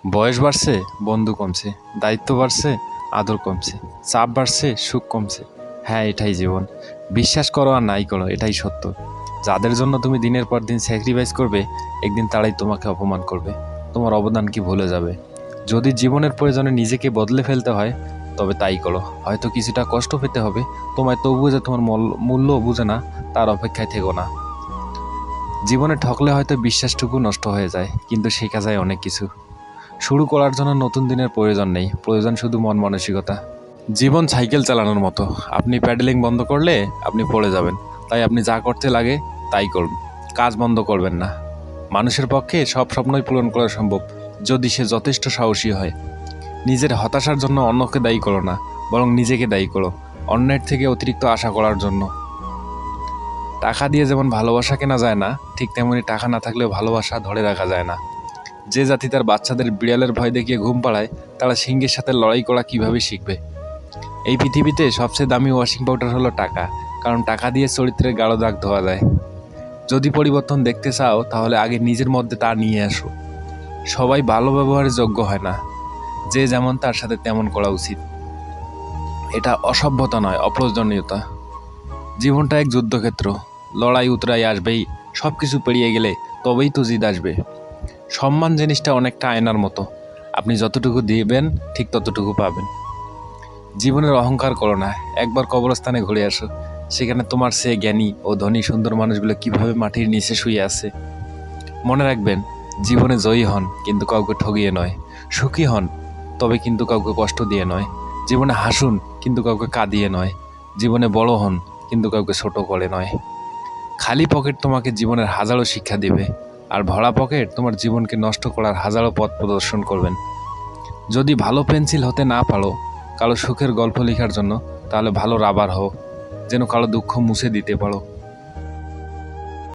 বয়স বাড়ছে, বন্ধু কমছে, দায়িত্ব বাড়ছে, আদর কমছে, চাপ বাড়ছে, সুখ কমছে। হ্যাঁ, এটাই জীবন। বিশ্বাস করো আর নাই করো, এটাই সত্য। যাদের জন্য তুমি দিনের পর দিন স্যাক্রিফাইস করবে, একদিন তারাই তোমাকে অপমান করবে, তোমার অবদান কি ভুলে যাবে। যদি জীবনের প্রয়োজনে নিজেকে বদলে ফেলতে হয়, তবে তাই করো। হয়তো কিছুটা কষ্ট পেতে হবে, তোমায় তবুও যে তোমার মূল্য বুঝে না, তার অপেক্ষায় থেকো না। জীবনে ঠকলে হয়তো বিশ্বাসটুকু নষ্ট হয়ে যায়, কিন্তু শেখা যায় অনেক কিছু। শুরু করার জন্য নতুন দিনের প্রয়োজন নেই, প্রয়োজন শুধু মন মানসিকতা। জীবন সাইকেল চালানোর মতো, আপনি প্যাডেলিং বন্ধ করলে আপনি পড়ে যাবেন। তাই আপনি যা করতে লাগে তাই করুন, কাজ বন্ধ করবেন না। মানুষের পক্ষে সব স্বপ্নই পূরণ করা সম্ভব, যদি সে যথেষ্ট সাহসী হয়। নিজের হতাশার জন্য অন্যকে দায়ী করো না, বরং নিজেকে দায়ী করো অন্যের থেকে অতিরিক্ত আশা করার জন্য। টাকা দিয়ে যেমন ভালোবাসা কেনা যায় না, ঠিক তেমনি টাকা না থাকলেও ভালোবাসা ধরে রাখা যায় না। যে জাতি তার বাচ্চাদের বিড়ালের ভয় দেখিয়ে ঘুম পাড়ায়, তারা সিংহের সাথে লড়াই করা কিভাবে শিখবে। এই পৃথিবীতে সবচেয়ে দামি ওয়াশিং পাউডার হলো টাকা, কারণ টাকা দিয়ে চরিত্রের গাঢ় দাগ ধোয়া যায়। যদি পরিবর্তন দেখতে চাও, তাহলে আগে নিজের মধ্যে তা নিয়ে আসো। সবাই ভালো ব্যবহারের যোগ্য হয় না, যে যেমন তার সাথে তেমন করা উচিত। এটা অসভ্যতা নয়, অপ্রয়োজনীয়তা। জীবনটা এক যুদ্ধক্ষেত্র, লড়াই উতরাই আসবেই। সব কিছু পেরিয়ে গেলে তবেই তো জিত আসবে। সম্মান জিনিসটা অনেকটা আয়নার মতো, আপনি যতটুকু দিবেন ঠিক ততটুকু পাবেন। জীবনের অহংকার করো না, একবার কবরস্থানে ঘুরে আসো, সেখানে তোমার চেয়ে জ্ঞানী ও ধনী সুন্দর মানুষগুলো কিভাবে মাটির নিচে শুয়ে আছে। মনে রাখবেন, জীবনে জয়ী হন, কিন্তু কাউকে ঠগিয়ে নয়। সুখী হন, তবে কিন্তু কাউকে কষ্ট দিয়ে নয়। জীবনে হাসুন, কিন্তু কাউকে কাঁদিয়ে নয়। জীবনে বড় হন, কিন্তু কাউকে ছোট করে নয়। খালি পকেট তোমাকে জীবনের হাজারো শিক্ষা দিবে, আর ভরা পকেট তোমার জীবনকে নষ্ট করার হাজারো পথ প্রদর্শন করবেন। যদি ভালো পেন্সিল হতে না পারো কারো সুখের গল্প লেখার জন্য, তাহলে ভালো রাবার হও, যেন কারো দুঃখ মুছে দিতে পারো।